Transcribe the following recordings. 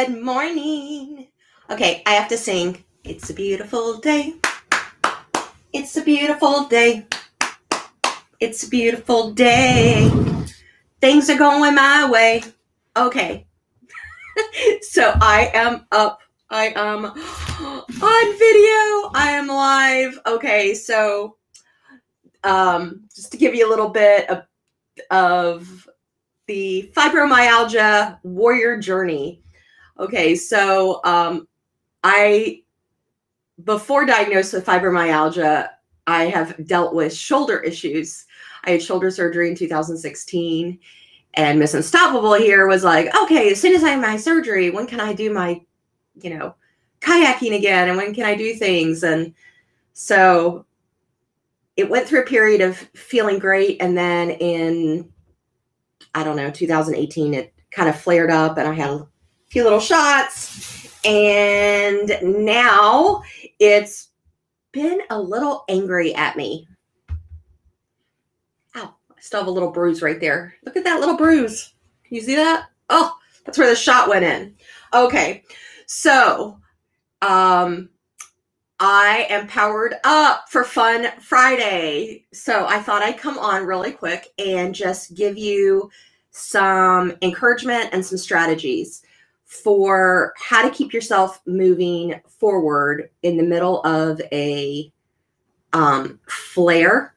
Good morning. Okay, I have to sing. It's a beautiful day. It's a beautiful day. It's a beautiful day. Things are going my way. Okay. So I am up. I am on video. I am live. Okay, so just to give you a little bit of the fibromyalgia warrior journey. Okay, so before diagnosed with fibromyalgia, I have dealt with shoulder issues. I had shoulder surgery in 2016, and Miss Unstoppable here was like, okay, as soon as I have my surgery, when can I do my, kayaking again? And when can I do things? And so it went through a period of feeling great. And then in, 2018, it kind of flared up and I had a few little shots. And now it's been a little angry at me. Ow, I still have a little bruise right there. Look at that little bruise. Can you see that? Oh, that's where the shot went in. Okay, so I am powered up for Fun Friday. So I thought I'd come on really quick and just give you some encouragement and some strategies for how to keep yourself moving forward in the middle of a flare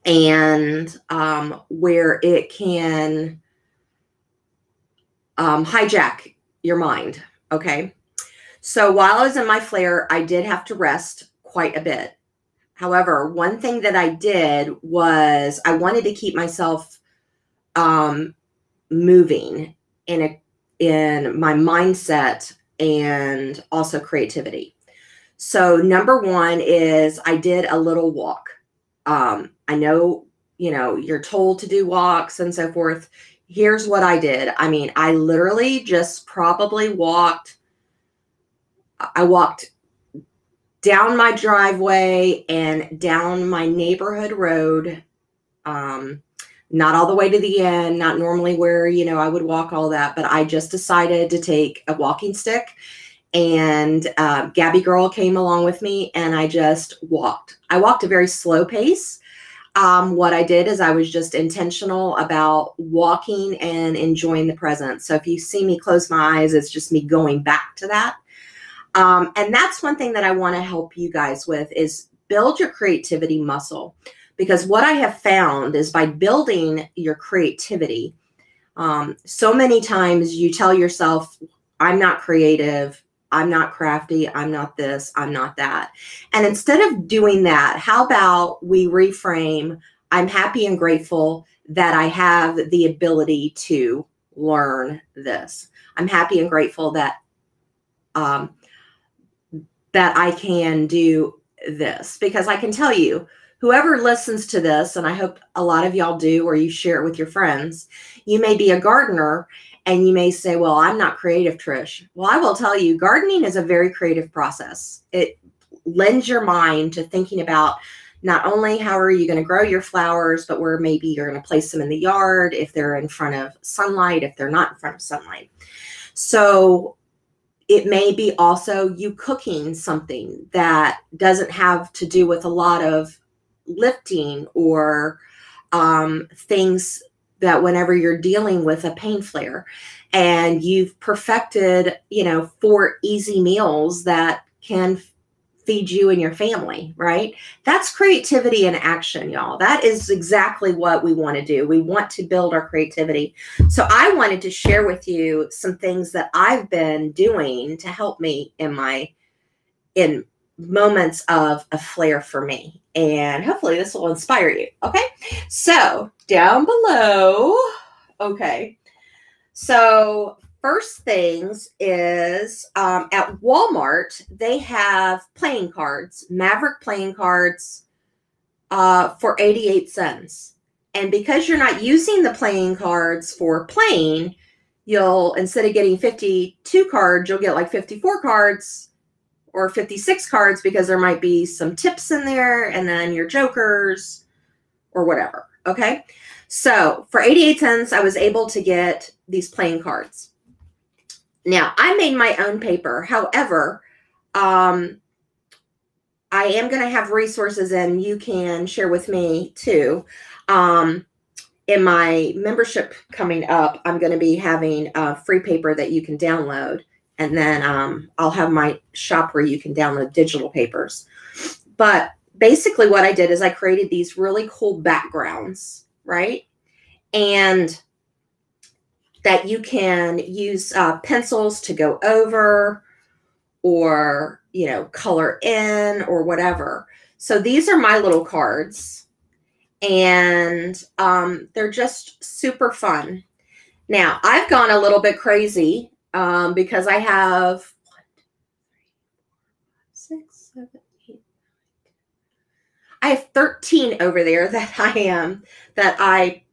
and where it can hijack your mind. Okay. So while I was in my flare, I did have to rest quite a bit. However, one thing that I did was I wanted to keep myself moving in my mindset and also creativity. So number one is I did a little walk. I know, you're told to do walks and so forth. Here's what I did. I mean, I literally just probably walked down my driveway and down my neighborhood road. Not all the way to the end, not normally where, I would walk all that, but I just decided to take a walking stick and Gabby girl came along with me and I just walked. I walked a very slow pace. What I did is I was just intentional about walking and enjoying the present. So if you see me close my eyes, it's just me going back to that. And that's one thing that I want to help you guys with is build your creativity muscle. Because what I have found is by building your creativity, so many times you tell yourself, I'm not creative, I'm not crafty, I'm not this, I'm not that. And instead of doing that, how about we reframe, I'm happy and grateful that I have the ability to learn this. I'm happy and grateful that that I can do this, because I can tell you, whoever listens to this, and I hope a lot of y'all do, or you share it with your friends, you may be a gardener and you may say, well, I'm not creative, Trish. Well, I will tell you, gardening is a very creative process. It lends your mind to thinking about not only how are you going to grow your flowers, but where maybe you're going to place them in the yard, if they're in front of sunlight, if they're not in front of sunlight. So it may be also you cooking something that doesn't have to do with a lot of lifting or things that whenever you're dealing with a pain flare and you've perfected, 4 easy meals that can feed you and your family, right? That's creativity in action, y'all. That is exactly what we want to do. We want to build our creativity. So I wanted to share with you some things that I've been doing to help me in moments of a flare for me. And hopefully this will inspire you. Okay. So down below. Okay. So first things is at Walmart, they have playing cards, Maverick playing cards for 88 cents. And because you're not using the playing cards for playing, you'll, instead of getting 52 cards, you'll get like 54 cards or 56 cards because there might be some tips in there and then your jokers or whatever. Okay. So for 88 cents, I was able to get these playing cards. Now, I made my own paper. However, I am going to have resources, and you can share with me too. In my membership coming up, I'm going to be having a free paper that you can download. And then I'll have my shop where you can download digital papers. But basically what I did is I created these really cool backgrounds, right? And that you can use pencils to go over, or, you know, color in or whatever. So these are my little cards, and they're just super fun. Now, I've gone a little bit crazy because I have 6, 7, 8. I have 13 over there that I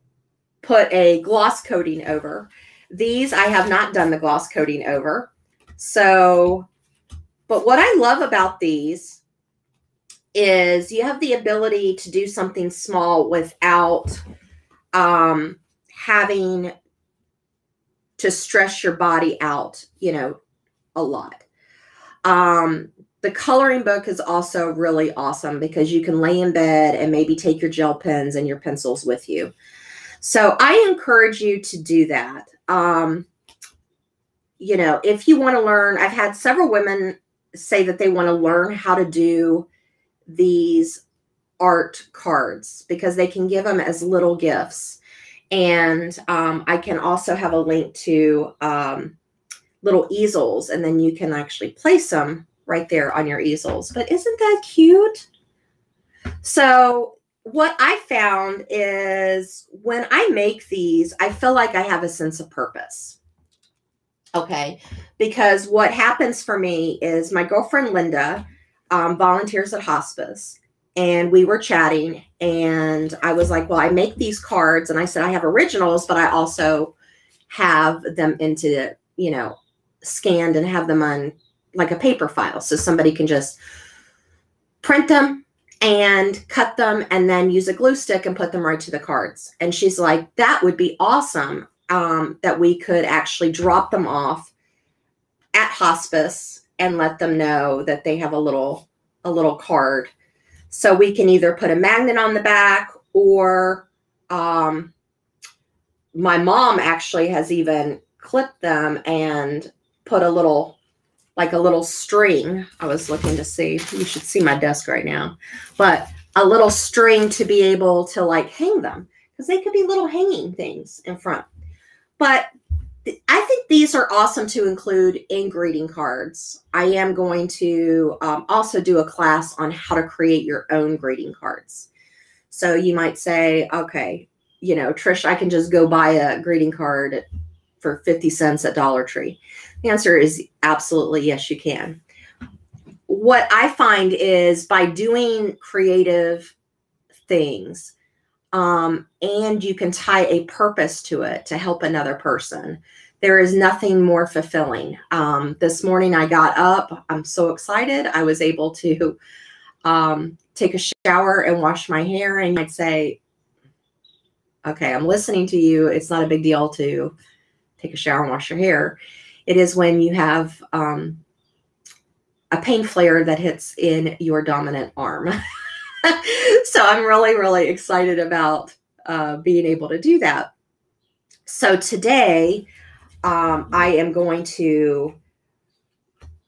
put a gloss coating over. These I have not done the gloss coating over. So, but what I love about these is you have the ability to do something small without having to stress your body out, you know, a lot. The coloring book is also really awesome because you can lay in bed and maybe take your gel pens and your pencils with you. So I encourage you to do that. You know, if you want to learn, I've had several women say that they want to learn how to do these art cards because they can give them as little gifts. And I can also have a link to little easels, and then you can actually place them right there on your easels. But isn't that cute? So what I found is when I make these, I feel like I have a sense of purpose. Okay. Because what happens for me is my girlfriend, Linda, volunteers at hospice, and we were chatting, and I was like, well, I make these cards, and I said, I have originals, but I also have them into, you know, scanned and have them on like a paper file. So somebody can just print them and cut them and then use a glue stick and put them right to the cards. And she's like, that would be awesome, that we could actually drop them off at hospice and let them know that they have a little card. So we can either put a magnet on the back, or my mom actually has even clipped them and put a little string. I was looking to see, you should see my desk right now, but a little string to be able to like hang them, because they could be little hanging things in front. But I think these are awesome to include in greeting cards. I am going to also do a class on how to create your own greeting cards. So you might say, okay, you know, Trish, I can just go buy a greeting card for 50 cents at Dollar Tree. The answer is absolutely yes, you can. What I find is by doing creative things, and you can tie a purpose to it to help another person, there is nothing more fulfilling. This morning I got up. I'm so excited. I was able to take a shower and wash my hair, and I'd say, okay, I'm listening to you. It's not a big deal to take a shower and wash your hair. It is when you have a pain flare that hits in your dominant arm. So I'm really, really excited about being able to do that. So today I am going to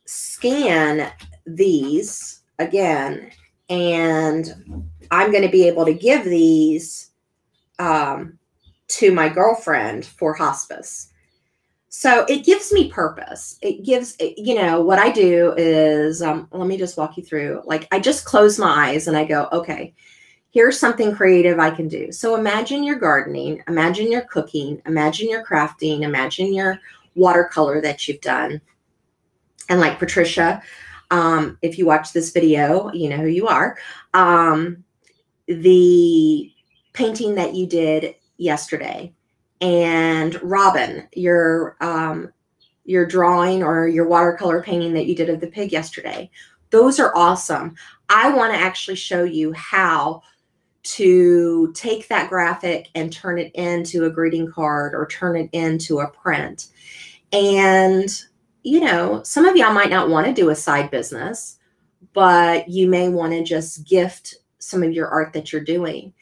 scan these again, and I'm going to be able to give these to my girlfriend for hospice. So it gives me purpose. It gives, you know, what I do is, let me just walk you through. Like, I just close my eyes and I go, okay, here's something creative I can do. So imagine you're gardening, imagine you're cooking, imagine you're crafting, imagine your watercolor that you've done. And like Patricia, if you watch this video, you know who you are. The painting that you did yesterday. And Robin, your drawing or your watercolor painting that you did of the pig yesterday. Those are awesome. I want to actually show you how to take that graphic and turn it into a greeting card or turn it into a print. And you know, some of y'all might not want to do a side business, but you may want to just gift some of your art that you're doing.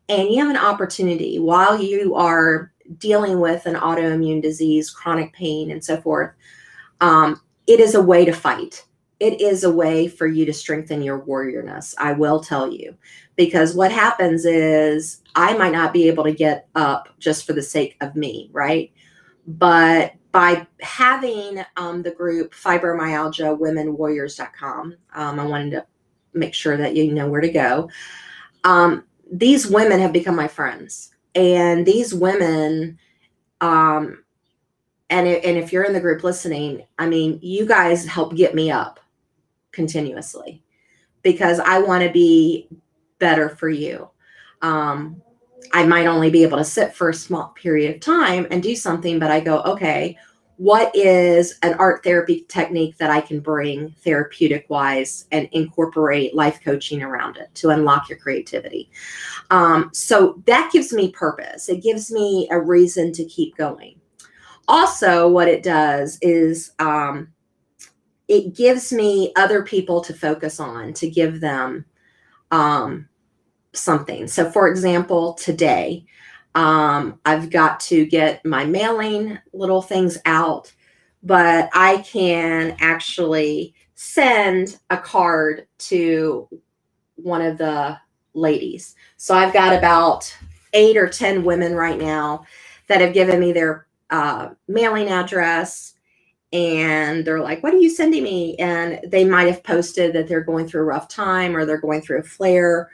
And you have an opportunity while you are dealing with an autoimmune disease, chronic pain, and so forth. It is a way to fight. It is a way for you to strengthen your warriorness, I will tell you. Because what happens is I might not be able to get up just for the sake of me, right? But by having the group fibromyalgiawomenwarriors.com, I wanted to make sure that you know where to go. These women have become my friends. And these women, and if you're in the group listening, I mean, you guys help get me up continuously because I want to be better for you. I might only be able to sit for a small period of time and do something, but I go, okay, what is an art therapy technique that I can bring therapeutic wise and incorporate life coaching around it to unlock your creativity? So that gives me purpose. It gives me a reason to keep going. Also, what it does is it gives me other people to focus on, to give them something. So for example, today, I've got to get my mailing little things out, but I can actually send a card to one of the ladies. So I've got about 8 or 10 women right now that have given me their mailing address. And they're like, what are you sending me? And they might have posted that they're going through a rough time, or they're going through a flare,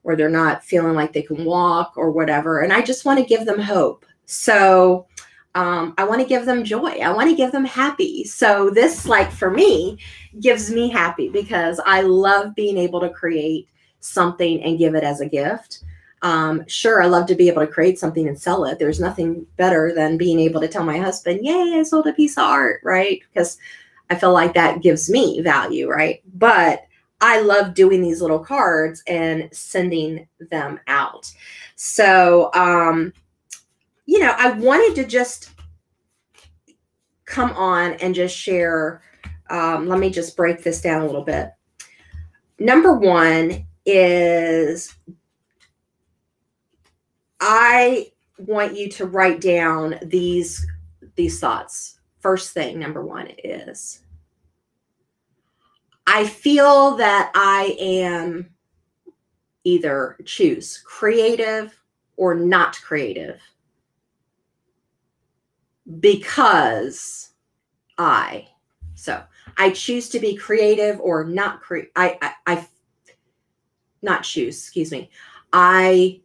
or they're not feeling like they can walk or whatever. And I just want to give them hope. So I want to give them joy. I want to give them happy. So this, like for me, gives me happy because I love being able to create something and give it as a gift. Sure, I love to be able to create something and sell it. There's nothing better than being able to tell my husband, yay, I sold a piece of art, right? Because I feel like that gives me value, right? But I love doing these little cards and sending them out. So, you know, I wanted to just come on and just share. Let me just break this down a little bit. Number one is I want you to write down these thoughts. First thing, number one is, I feel that I am either choose creative or not creative because so I choose to be creative or not I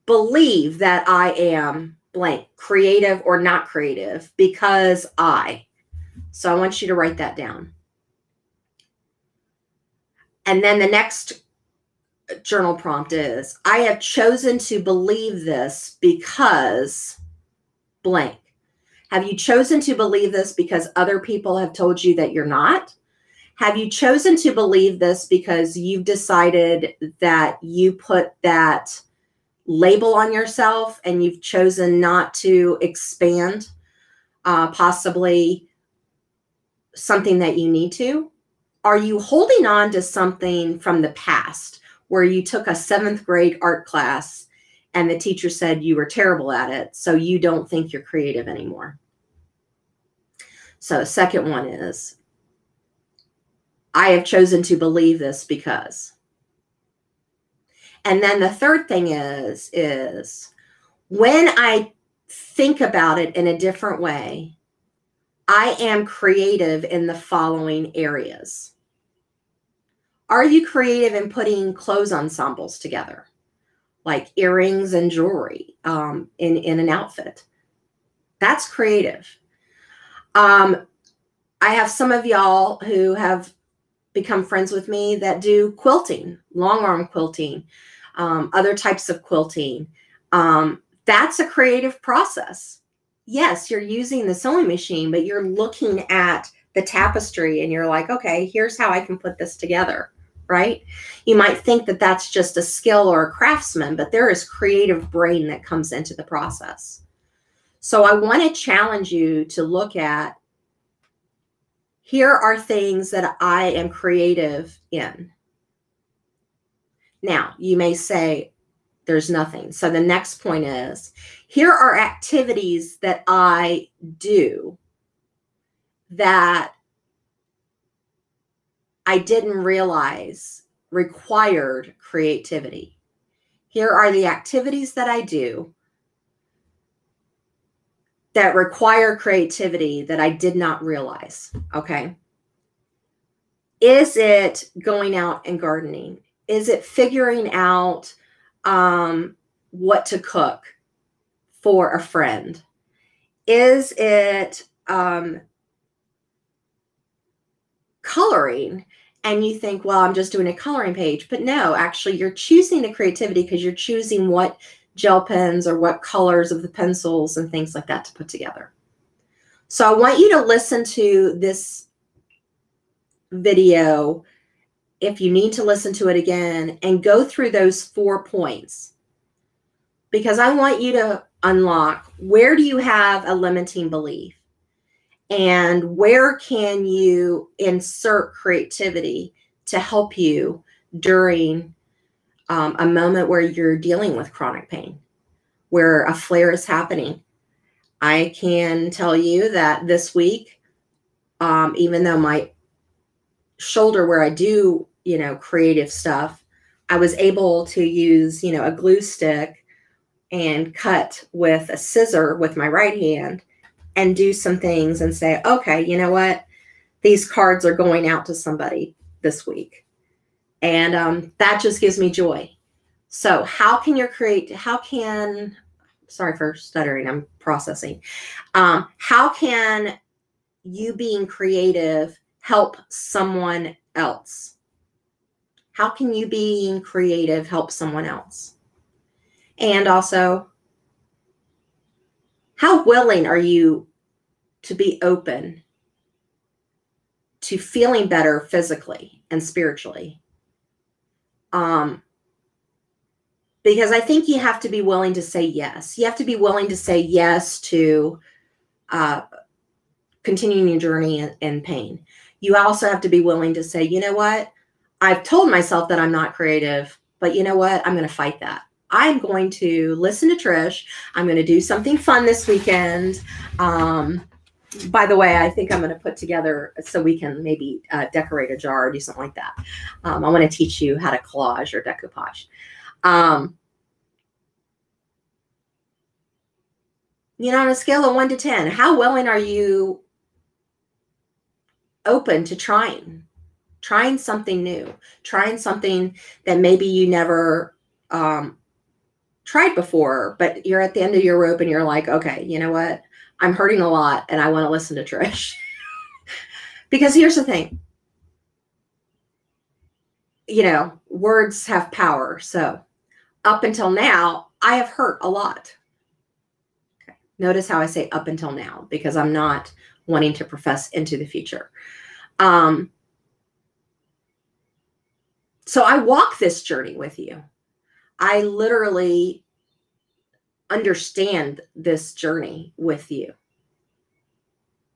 believe that I am blank, creative or not creative because so I want you to write that down. And then the next journal prompt is, I have chosen to believe this because blank. Have you chosen to believe this because other people have told you that you're not? Have you chosen to believe this because you've decided that you put that label on yourself and you've chosen not to expand possibly something that you need to? Are you holding on to something from the past where you took a 7th grade art class and the teacher said you were terrible at it, so you don't think you're creative anymore? So the second one is, I have chosen to believe this because. And then the third thing is when I think about it in a different way, I am creative in the following areas. Are you creative in putting clothes ensembles together, like earrings and jewelry in an outfit? That's creative. I have some of y'all who have become friends with me that do quilting, long arm quilting, other types of quilting. That's a creative process. Yes, you're using the sewing machine, but you're looking at the tapestry and you're like, okay, here's how I can put this together, right? You might think that that's just a skill or a craftsman, but there is creative brain that comes into the process. So I want to challenge you to look at Here are things that I am creative in. Now, you may say there's nothing. So the next point is, here are activities that I do that I didn't realize required creativity. Here are the activities that I do that require creativity that I did not realize. Okay. Is it going out and gardening? Is it figuring out what to cook for a friend? Is it coloring? And you think, well, I'm just doing a coloring page. But no, actually, you're choosing the creativity because you're choosing what gel pens or what colors of the pencils and things like that to put together. So I want you to listen to this video if you need to listen to it again and go through those 4 points, because I want you to unlock, where do you have a limiting belief and where can you insert creativity to help you during a moment where you're dealing with chronic pain, where a flare is happening. I can tell you that this week, even though my shoulder where I do, creative stuff, I was able to use, a glue stick and cut with a scissor with my right hand and do some things and say, okay, you know what? These cards are going out to somebody this week. And that just gives me joy. So sorry for stuttering, I'm processing. How can you being creative help someone else? How can you being creative help someone else? And also, how willing are you to be open to feeling better physically and spiritually? Because I think you have to be willing to say yes. You have to be willing to say yes to continuing your journey in pain. You also have to be willing to say, you know what? I've told myself that I'm not creative, but you know what? I'm going to fight that. I'm going to listen to Trish. I'm going to do something fun this weekend. By the way, I think I'm going to put together so we can maybe decorate a jar or do something like that. I want to teach you how to collage or decoupage. On a scale of 1 to 10, how willing are you open to trying something new, trying something that maybe you never tried before, but you're at the end of your rope and you're like, okay, you know what? I'm hurting a lot and I want to listen to Trish. Because here's the thing, words have power. So up until now, I have hurt a lot. Okay. Notice how I say up until now, because I'm not wanting to profess into the future. So I walk this journey with you. I literally understand this journey with you.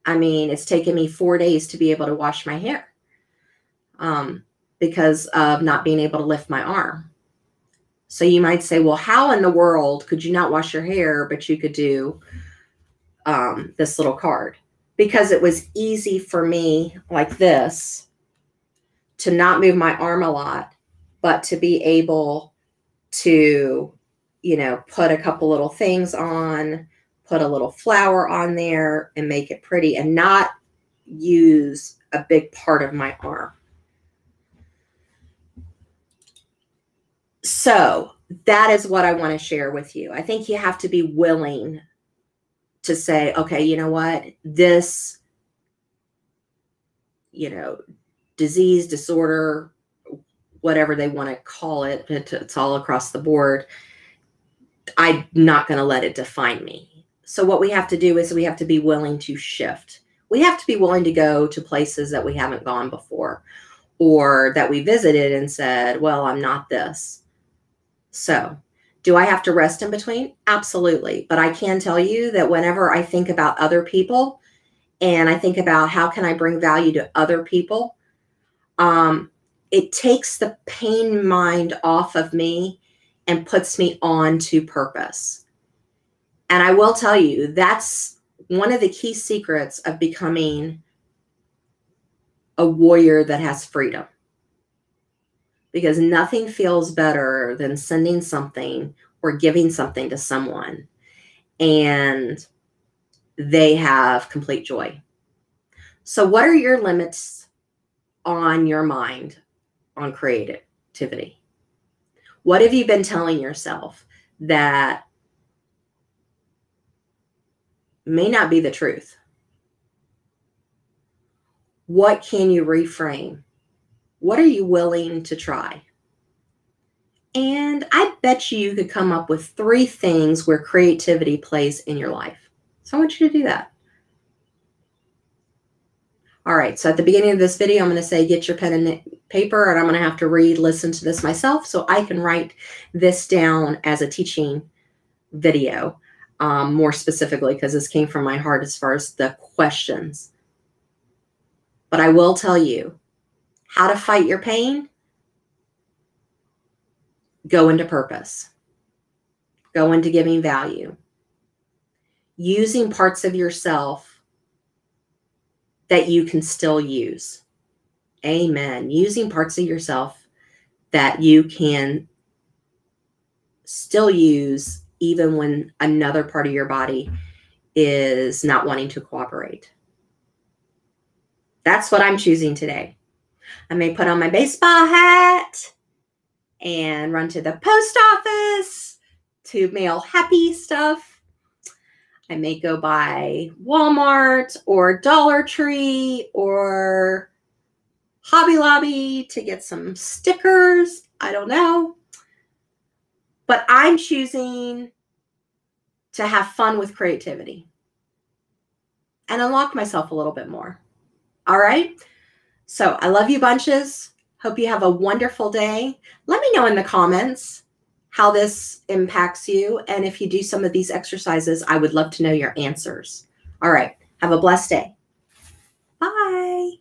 I mean, it's taken me 4 days to be able to wash my hair because of not being able to lift my arm. So you might say, well, how in the world could you not wash your hair, but you could do this little card? Because it was easy for me like this to not move my arm a lot, but to be able to, put a couple little things on, put a little flower on there and make it pretty and not use a big part of my arm. So that is what I want to share with you. I think you have to be willing to say, okay, you know what? This, disease, disorder, whatever they want to call it, it's all across the board. I'm not going to let it define me. So what we have to do is we have to be willing to shift. We have to be willing to go to places that we haven't gone before or that we visited and said, well, I'm not this. So do I have to rest in between? Absolutely. But I can tell you that whenever I think about other people and I think about how can I bring value to other people, it takes the pain mind off of me and puts me on to purpose. And I will tell you, that's one of the key secrets of becoming a warrior that has freedom. Because nothing feels better than sending something or giving something to someone and they have complete joy. So what are your limits on your mind on creativity? What have you been telling yourself that may not be the truth? What can you reframe? What are you willing to try? And I bet you could come up with 3 things where creativity plays in your life. So I want you to do that. All right, so at the beginning of this video, I'm going to say, get your pen and paper, and I'm going to have to listen to this myself so I can write this down as a teaching video, more specifically, because this came from my heart as far as the questions. But I will tell you how to fight your pain. Go into purpose. Go into giving value. Using parts of yourself that you can still use. Amen. Using parts of yourself that you can still use even when another part of your body is not wanting to cooperate. That's what I'm choosing today. I may put on my baseball hat and run to the post office to mail happy stuff. I may go by Walmart or Dollar Tree or Hobby Lobby to get some stickers. I don't know. But I'm choosing to have fun with creativity and unlock myself a little bit more. All right? So I love you bunches. Hope you have a wonderful day. Let me know in the comments how this impacts you. And if you do some of these exercises, I would love to know your answers. All right. Have a blessed day. Bye.